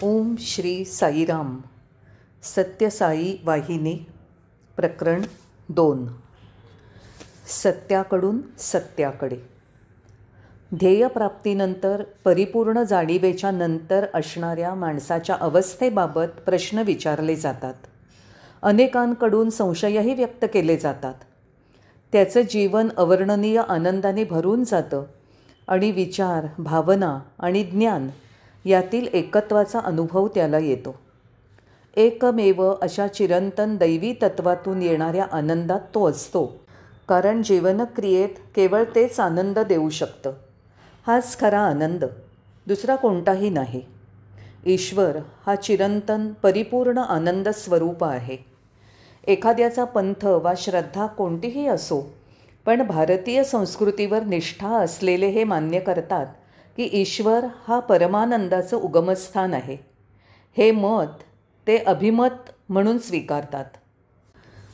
ओम श्री साईराम. सत्यसाई वाहिनी. प्रकरण 2. सत्याकडून सत्याकडे. ध्येयप्राप्तीनंतर परिपूर्ण जाणीवेच्या नंतर असणाऱ्या माणसाच्या अवस्थेबाबत प्रश्न विचारले जातात. अनेकांकडून संशयही व्यक्त केले जातात. त्याचं जीवन अवर्णनीय आनंदाने भरून जातं आणि विचार, भावना आणि ज्ञान यातील एकत्वाचा अनुभव त्याला येतो. एकमेव अशा चिरंतन दैवी तत्वातून येणाऱ्या आनंदात तो असतो, कारण जीवनक्रियेत केवळ तेच आनंद देऊ शकतं. हाच खरा आनंद, दुसरा कोणताही नाही. ईश्वर हा चिरंतन परिपूर्ण आनंद स्वरूप आहे. एखाद्याचा पंथ वा श्रद्धा कोणतीही असो, पण भारतीय संस्कृतीवर निष्ठा असलेले हे मान्य करतात की ईश्वर हा परमानंदाचं उगमस्थान आहे. हे मत ते अभिमत म्हणून स्वीकारतात.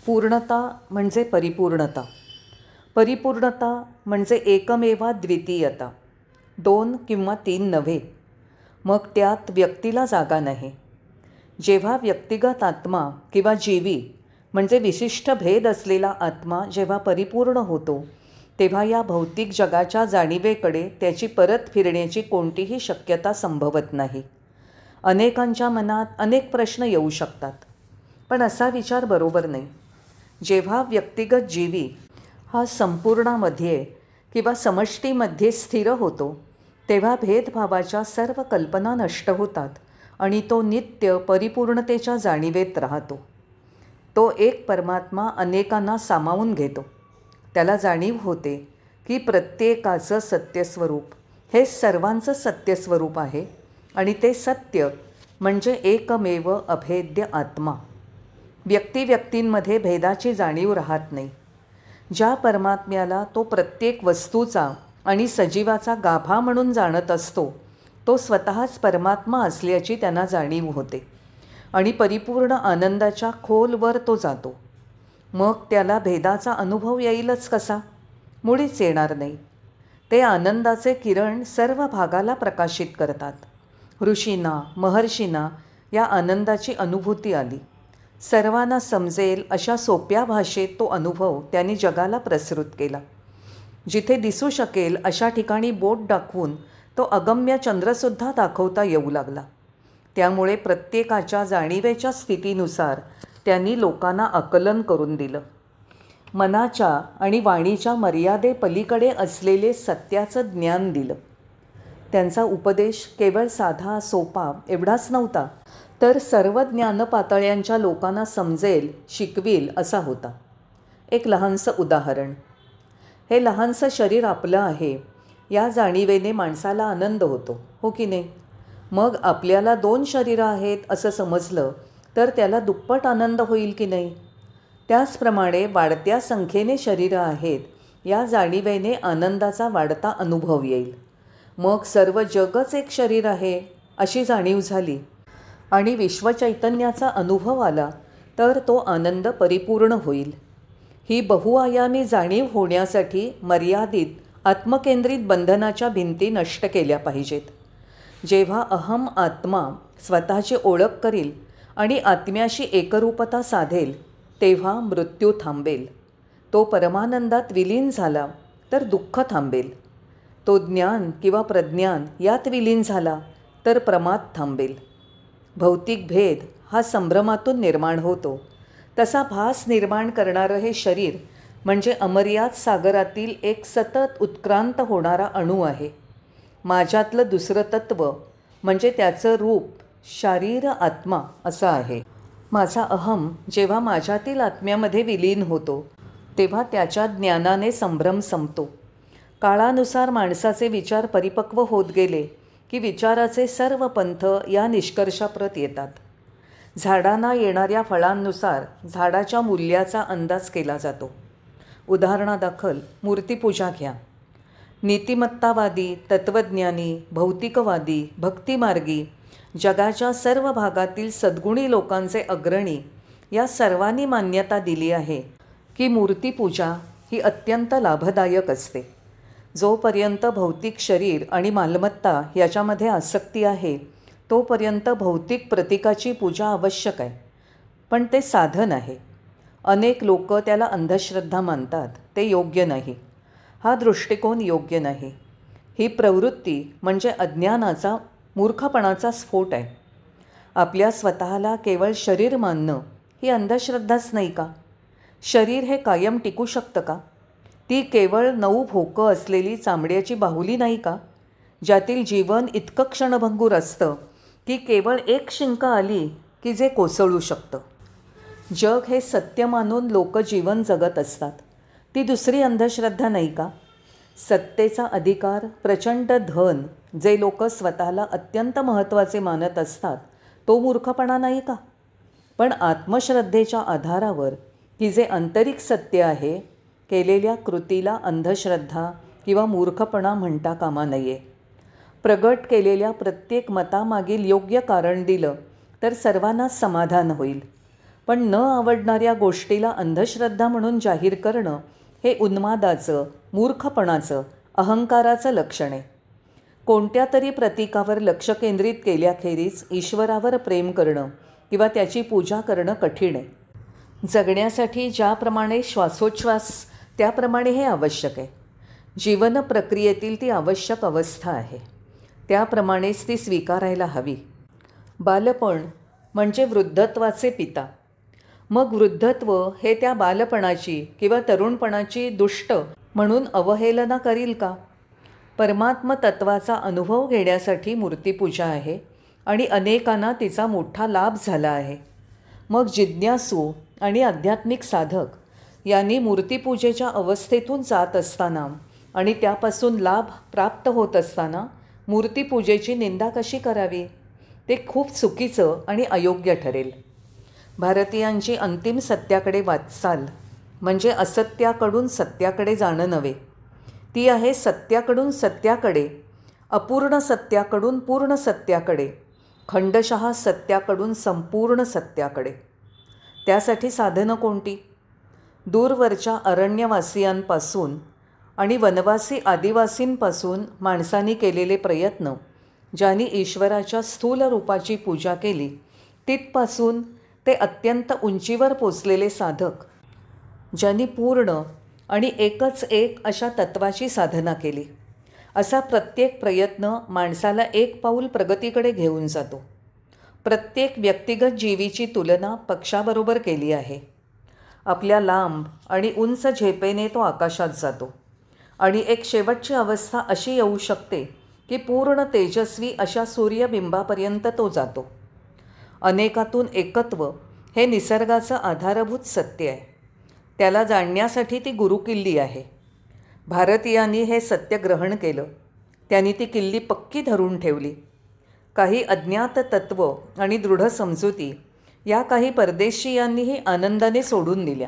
पूर्णता म्हणजे परिपूर्णता. परिपूर्णता म्हणजे एकमेवा द्वितीयता, 2 किंवा 3 नव्हे. मग त्यात व्यक्तीला जागा नाही. जेव्हा व्यक्तिगत आत्मा किंवा जीवी म्हणजे विशिष्ट भेद असलेला आत्मा जेव्हा परिपूर्ण होतो, तेव्हा या भौतिक जगाच्या जाणीवेकडे त्याची परत फिरण्याची कोणतीही शक्यता संभवत नाही. अनेकांच्या मनात अनेक प्रश्न येऊ शकतात, पण असा विचार बरोबर नाही. जेव्हा व्यक्तिगत जीवी हा संपूर्णामध्ये किंवा समष्टीमध्ये स्थिर होतो, तेव्हा भेदभावाच्या सर्व कल्पना नष्ट होतात आणि तो नित्य परिपूर्णतेच्या जाणीवेत राहतो. तो एक परमात्मा अनेकांना सामावून घेतो. त्याला जाणीव होते की प्रत्येकाचं सत्यस्वरूप हे सर्वांचं सत्यस्वरूप आहे आणि ते सत्य म्हणजे एकमेव अभेद्य आत्मा. व्यक्तिंमध्ये भेदाची जाणीव राहत नाही. ज्या परमात्म्याला तो प्रत्येक वस्तूचा आणि सजीवाचा गाभा म्हणून जाणत असतो, तो स्वतःच परमात्मा असल्याची त्यांना जाणीव होते आणि परिपूर्ण आनंदाच्या खोलवर तो जातो. मग त्याला भेदाचा अनुभव येईलच कसा? मुळीच येणार नाही. ते आनंदाचे किरण सर्व भागाला प्रकाशित करतात. ऋषींना, महर्षींना या आनंदाची अनुभूती आली. सर्वांना समजेल अशा सोप्या भाषेत तो अनुभव त्यांनी जगाला प्रसृत केला. जिथे दिसू शकेल अशा ठिकाणी बोट दाखवून तो अगम्य चंद्रसुद्धा दाखवता येऊ लागला. त्यामुळे प्रत्येकाच्या जाणीवेच्या स्थितीनुसार त्यांनी लोकांना आकलन करून दिलं. मनाच्या आणि वाणीच्या मर्यादेपलीकडे असलेले सत्याचं ज्ञान दिलं. त्यांचा उपदेश केवळ साधा सोपा एवढाच नव्हता, तर सर्व ज्ञानपातळ्यांच्या लोकांना समजेल, शिकविल असा होता. एक लहानसं उदाहरण. हे लहानसं शरीर आपलं आहे या जाणीवेने माणसाला आनंद होतो, हो की नाही? मग आपल्याला 2 शरीरं आहेत असं समजलं तर त्याला दुप्पट आनंद होईल की नाही? त्याचप्रमाणे वाढत्या संख्येने शरीरं आहेत या जाणीवेने आनंदाचा वाढता अनुभव येईल. मग सर्व जगच एक शरीर आहे अशी जाणीव झाली आणि विश्वचैतन्याचा अनुभव आला तर तो आनंद परिपूर्ण होईल. ही बहुआयामी जाणीव होण्यासाठी मर्यादित आत्मकेंद्रित बंधनाच्या भिंती नष्ट केल्या पाहिजेत. जेव्हा अहम आत्मा स्वतःची ओळख करील आणि आत्म्याशी एकरूपता साधेल, तेव्हा मृत्यू थांबेल. तो परमानंदात विलीन झाला तर दुःख थांबेल. तो ज्ञान किंवा प्रज्ञान यात विलीन झाला तर प्रमाद थांबेल. भौतिक भेद हा संभ्रमातून निर्माण होतो. तसा भास निर्माण करणारं हे शरीर म्हणजे अमर्याद सागरातील एक सतत उत्क्रांत होणारा अणू आहे. माझ्यातलं दुसरं तत्व म्हणजे त्याचं रूप शारीर आत्मा असं आहे. माझा अहम जेव्हा माझ्यातील आत्म्यामध्ये विलीन होतो, तेव्हा त्याच्या ज्ञानाने संभ्रम संपतो. काळानुसार माणसाचे विचार परिपक्व होत गेले की विचाराचे सर्व पंथ या निष्कर्षाप्रत येतात. झाडांना येणाऱ्या फळांनुसार झाडाच्या मूल्याचा अंदाज केला जातो. उदाहरणादाखल मूर्तिपूजा घ्या. नीतिमत्तावादी, तत्त्वज्ञानी, भौतिकवादी, भक्तिमार्गी, जगाच्या सर्व भागातील सद्गुणी लोकांचे अग्रणी या सर्वांनी मान्यता दिली आहे की मूर्तिपूजा ही अत्यंत लाभदायक असते. जोपर्यंत भौतिक शरीर आणि मालमत्ता याच्यामध्ये आसक्ती आहे, तोपर्यंत भौतिक प्रतीकाची पूजा आवश्यक आहे, पण ते साधन आहे. अनेक लोक त्याला अंधश्रद्धा मानतात. ते योग्य नाही. हा दृष्टिकोन योग्य नाही. ही प्रवृत्ती म्हणजे अज्ञानाचा, मूर्खपणाचा स्फोट आहे. आपल्या स्वतःला केवळ शरीर मानणं ही अंधश्रद्धाच नाही का? शरीर हे कायम टिकू शकतं का? ती केवळ 9 भोकं असलेली चामड्याची बाहुली नाही का, ज्यातील जीवन इतकं क्षणभंगूर असतं की केवळ एक शिंक आली की जे कोसळू शकतं. जग हे सत्य मानून लोक जीवन जगत असतात. ती दुसरी अंधश्रद्धा नाही का? सत्तेचा अधिकार, प्रचंड धन जे लोक स्वतःला अत्यंत महत्त्वाचे मानत असतात, तो मूर्खपणा नाही का? पण आत्मश्रद्धेच्या आधारावर की जे आंतरिक सत्य आहे, केलेल्या कृतीला अंधश्रद्धा किंवा मूर्खपणा म्हणता कामा नये. प्रगट केलेल्या प्रत्येक मतामागील योग्य कारण दिलं तर सर्वांनाच समाधान होईल. पण न आवडणाऱ्या गोष्टीला अंधश्रद्धा म्हणून जाहीर करणं हे उन्मादाचं, मूर्खपणाचं, अहंकाराचं लक्षण आहे. कोणत्या तरी प्रतीकावर लक्ष केंद्रित केल्याखेरीज ईश्वरावर प्रेम करणं किंवा त्याची पूजा करणं कठीण आहे. जगण्यासाठी ज्याप्रमाणे श्वासोच्छ्वास त्याप्रमाणे हे आवश्यक आहे. जीवन प्रक्रियेतील ती आवश्यक अवस्था आहे. त्याप्रमाणेच ती स्वीकारायला हवी. बालपण म्हणजे वृद्धत्वाचे पिता. मग वृद्धत्व हे त्या बालपणाची किंवा तरुणपणाची दुष्ट म्हणून अवहेलना करील का? परमात्म तत्वाचा अनुभव घेण्यासाठी मूर्तीपूजा आहे आणि अनेकांना तिचा मोठा लाभ झाला आहे. मग जिज्ञासू आणि आध्यात्मिक साधक यांनी मूर्तीपूजेच्या अवस्थेतून जात असताना आणि त्यापासून लाभ प्राप्त होत असताना मूर्तीपूजेची निंदा कशी करावी? ते खूप चुकीचं आणि अयोग्य ठरेल. भारतीयांची अंतिम सत्याकडे वाटचाल म्हणजे असत्याकडून सत्याकडे जाणं नव्हे. ती आहे सत्याकडून सत्याकडे, अपूर्ण सत्याकडून पूर्ण सत्याकडे, खंडशः सत्याकडून संपूर्ण सत्याकडे. त्यासाठी साधनं कोणती? दूरवरच्या अरण्यवासियांपासून आणि वनवासी आदिवासींपासून माणसांनी केलेले प्रयत्न, ज्यांनी ईश्वराच्या स्थूल रूपाची पूजा केली, तिथपासून ते अत्यंत उंचीवर पोचलेले साधक, ज्यांनी पूर्ण आणि एकच एक अशा तत्वाची साधना केली. असा प्रत्येक प्रयत्न माणसाला एक पाऊल प्रगतीकडे घेऊन जातो. प्रत्येक व्यक्तिगत जीवीची तुलना पक्षाबरोबर केली आहे. आपल्या लांब आणि उंच झेपेने तो आकाशात जातो आणि एक शेवटची अवस्था अशी येऊ शकते की पूर्ण तेजस्वी अशा सूर्यबिंबापर्यंत तो जातो. अनेकातून एकत्व हे निसर्गाचं आधारभूत सत्य आहे. त्याला जाणण्यासाठी ती गुरुकिल्ली आहे. भारतीयांनी हे सत्य ग्रहण केलं. त्यांनी ती किल्ली पक्की धरून ठेवली. काही अज्ञात तत्व आणि दृढ समजुती या काही परदेशीयांनीही आनंदाने सोडून दिल्या.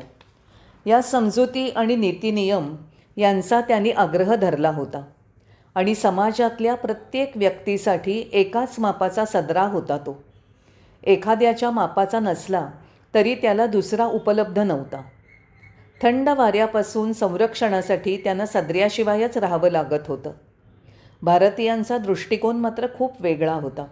या समजुती आणि नीतिनियम यांचा त्यांनी आग्रह धरला होता आणि समाजातल्या प्रत्येक व्यक्तीसाठी एकाच मापाचा सदरा होता तो. एखाद्याच्या मापाचा नसला तरी त्याला दुसरा उपलब्ध नव्हता. थंड वाऱ्यापासून संरक्षणासाठी त्यांना सदऱ्याशिवायच राहावं लागत होतं. भारतीयांचा दृष्टिकोन मात्र खूप वेगळा होता.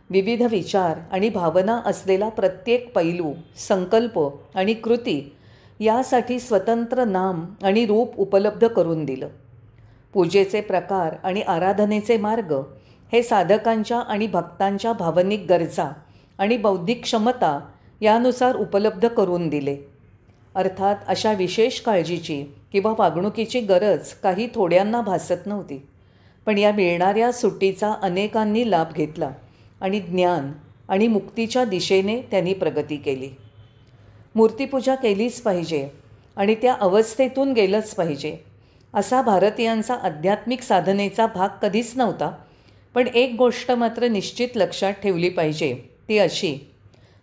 विविध विचार आणि भावना असलेला प्रत्येक पैलू, संकल्प आणि कृती यासाठी स्वतंत्र नाम आणि रूप उपलब्ध करून दिलं. पूजेचे प्रकार आणि आराधनेचे मार्ग हे साधकांच्या आणि भक्तांच्या भावनिक गरजा आणि बौद्धिक क्षमता यानुसार उपलब्ध करून दिले. अर्थात अशा विशेष काळजीची किंवा वागणुकीची गरज काही थोड्यांना भासत नव्हती. पण या मिळणाऱ्या सुट्टीचा अनेकांनी लाभ घेतला आणि ज्ञान आणि मुक्तीच्या दिशेने त्यांनी प्रगती केली. मूर्तीपूजा केलीच पाहिजे आणि त्या अवस्थेतून गेलंच पाहिजे असा भारतीयांचा आध्यात्मिक साधनेचा भाग कधीच नव्हता. पण एक गोष्ट मात्र निश्चित लक्षात ठेवली पाहिजे, ती अशी: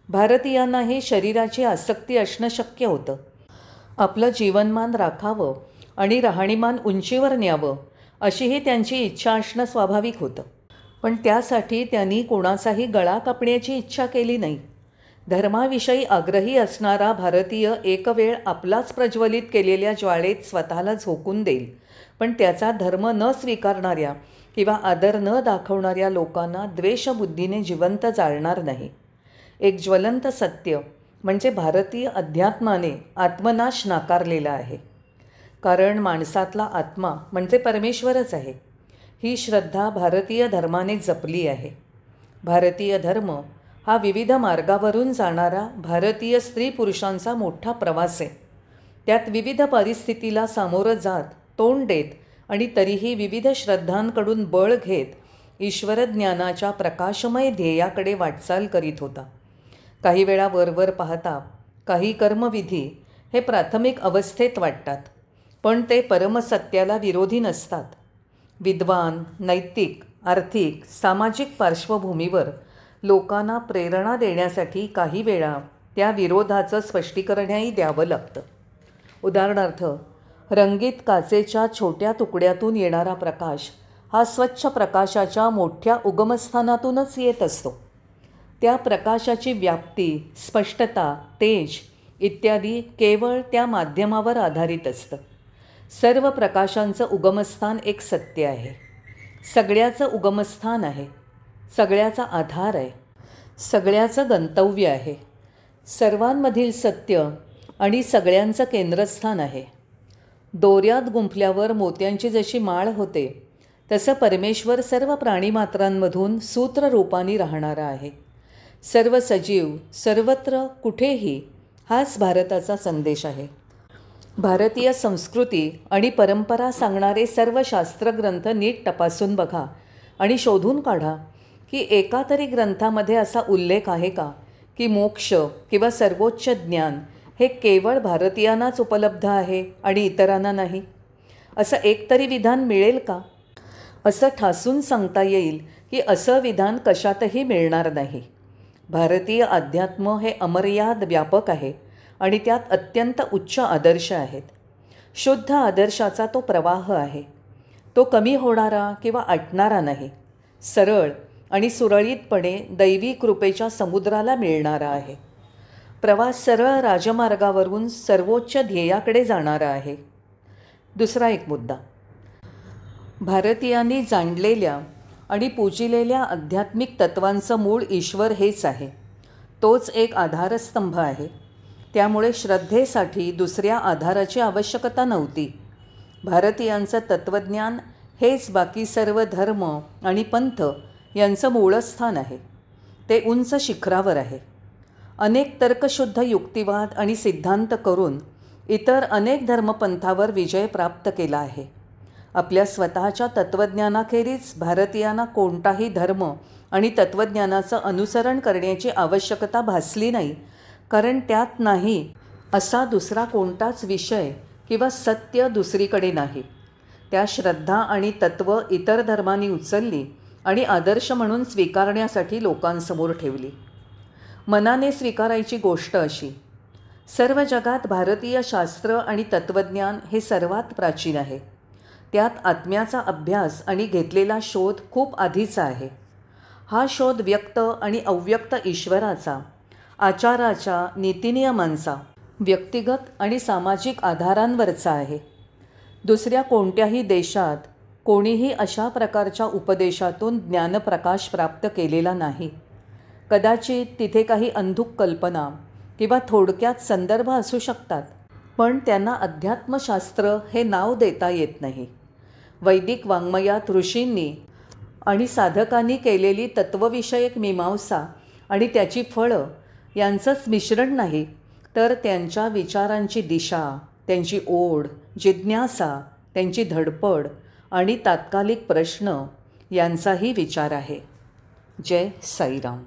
भारतीयांनाही शरीराची आसक्ती असणं शक्य होतं. आपलं जीवनमान राखावं आणि राहणीमान उंचीवर न्यावं अशीही त्यांची इच्छा असणं स्वाभाविक होतं. पण त्यासाठी त्यांनी कोणाचाही गळा कापण्याची इच्छा केली नाही. धर्माविषयी आग्रही असणारा भारतीय एक वेळ आपलाच प्रज्वलित केलेल्या ज्वाळेत स्वतःला झोकून देईल, पण त्याचा धर्म न स्वीकारणाऱ्या किंवा आदर न दाखवणाऱ्या लोकांना द्वेषबुद्धीने जिवंत जाळणार नाही. एक ज्वलंत सत्य म्हणजे भारतीय अध्यात्माने आत्मनाश नाकारलेला आहे. कारण माणसातला आत्मा म्हणजे परमेश्वरच आहे. ही श्रद्धा भारतीय धर्माने जपली आहे. भारतीय धर्म हा विविध मार्गावरून जाणारा भारतीय स्त्री पुरुषांचा मोठा प्रवास आहे. त्यात विविध परिस्थितीला सामोरं जात, तोंड देत आणि तरीही विविध श्रद्धांकडून बळ घेत ईश्वरज्ञानाच्या प्रकाशमय ध्येयाकडे वाटचाल करीत होता. काही वेळा वरवर पाहता काही कर्मविधी हे प्राथमिक अवस्थेत वाटतात, पण ते परमसत्याला विरोधी नसतात. विद्वान, नैतिक, आर्थिक, सामाजिक पार्श्वभूमीवर लोकांना प्रेरणा देण्यासाठी काही वेळा त्या विरोधाचं स्पष्टीकरणही द्यावं लागतं. उदाहरणार्थ, रंगीत काचेच्या छोट्या तुकड्यातून येणारा प्रकाश हा स्वच्छ प्रकाशाच्या मोठ्या उगमस्थानातूनच येत असतो. त्या प्रकाशाची व्याप्ती, स्पष्टता, तेज इत्यादी केवळ त्या माध्यमावर आधारित असतं. सर्व प्रकाशांचं उगमस्थान एक सत्य आहे. सगळ्याचं उगमस्थान आहे. सगळ्याचा आधार आहे. सगळ्याचं गंतव्य आहे. सर्वांमधील सत्य आणि सगळ्यांचं केंद्रस्थान आहे. दोऱ्यात गुंफल्यावर मोत्यांची जशी माळ होते, तसं परमेश्वर सर्व प्राणीमात्रांमधून सूत्ररूपाने राहणारा आहे. सर्व सजीव, सर्वत्र, कुठेही हाच भारताचा संदेश आहे. भारतीय संस्कृती आणि परंपरा सांगणारे सर्व शास्त्रग्रंथ नीट तपासून बघा आणि शोधून काढा की एका तरी ग्रंथामध्ये असा उल्लेख आहे का की मोक्ष किंवा सर्वोच्च ज्ञान हे केवळ भारतीयांनाच उपलब्ध आहे आणि इतरांना नाही. असं एक तरी विधान मिळेल का? असं ठासून सांगता येईल की असं विधान कशातही मिळणार नाही. भारतीय अध्यात्म हे अमर्याद व्यापक आहे आणि त्यात अत्यंत उच्च आदर्श आहेत. शुद्ध आदर्शाचा तो प्रवाह आहे. तो कमी होणारा किंवा आटणारा नाही. सरळ आणि सुरळीतपणे दैवी कृपेच्या समुद्राला मिळणारा आहे. प्रवास सरळ राजमार्गावरून सर्वोच्च ध्येयाकडे जाणारा आहे. दुसरा एक मुद्दा, भारतीयांनी जाणलेल्या आणि पूजिलेल्या आध्यात्मिक तत्वांचं मूळ ईश्वर हेच आहे. तोच एक आधारस्तंभ आहे. त्यामुळे श्रद्धेसाठी दुसऱ्या आधाराची आवश्यकता नव्हती. भारतीयांचं तत्त्वज्ञान हेच बाकी सर्व धर्म आणि पंथ यांचं मूळस्थान आहे. ते उंच शिखरावर आहे. अनेक तर्कशुद्ध युक्तिवाद आणि सिद्धांत करून इतर अनेक धर्मपंथावर विजय प्राप्त केला आहे. आपल्या स्वतःच्या तत्त्वज्ञानाखेरीज भारतीयांना कोणताही धर्म आणि तत्त्वज्ञानाचं अनुसरण करण्याची आवश्यकता भासली नाही, कारण त्यात नाही असा दुसरा कोणताच विषय किंवा सत्य दुसरीकडे नाही. त्या श्रद्धा आणि तत्त्व इतर धर्मांनी उचलली आणि आदर्श म्हणून स्वीकारण्यासाठी लोकांसमोर ठेवली. मनाने स्वीकारायची गोष्ट अशी, सर्व जगात भारतीय शास्त्र आणि तत्त्वज्ञान हे सर्वात प्राचीन आहे. त्यात आत्म्याचा अभ्यास आणि घेतलेला शोध खूप आधीचा आहे. हा शोध व्यक्त आणि अव्यक्त ईश्वराचा, आचाराच्या, नीतिनियमांचा, व्यक्तिगत आणि सामाजिक आधारांवरचा आहे. दुसऱ्या कोणत्याही देशात कोणीही अशा प्रकारच्या उपदेशातून ज्ञानप्रकाश प्राप्त केलेला नाही. कदाचित तिथे काही अंधुक कल्पना किंवा थोडक्यात संदर्भ असू शकतात, पण त्यांना अध्यात्मशास्त्र हे नाव देता येत नाही. वैदिक वाङ्मयात ऋषींनी आणि साधकांनी केलेली तत्त्वविषयक मीमांसा आणि त्याची फळं यांचंच मिश्रण नाही, तर त्यांच्या विचारांची दिशा, त्यांची ओढ, जिज्ञासा, त्यांची धडपड आणि तात्कालिक प्रश्न यांचाही विचार आहे. जय साईराम.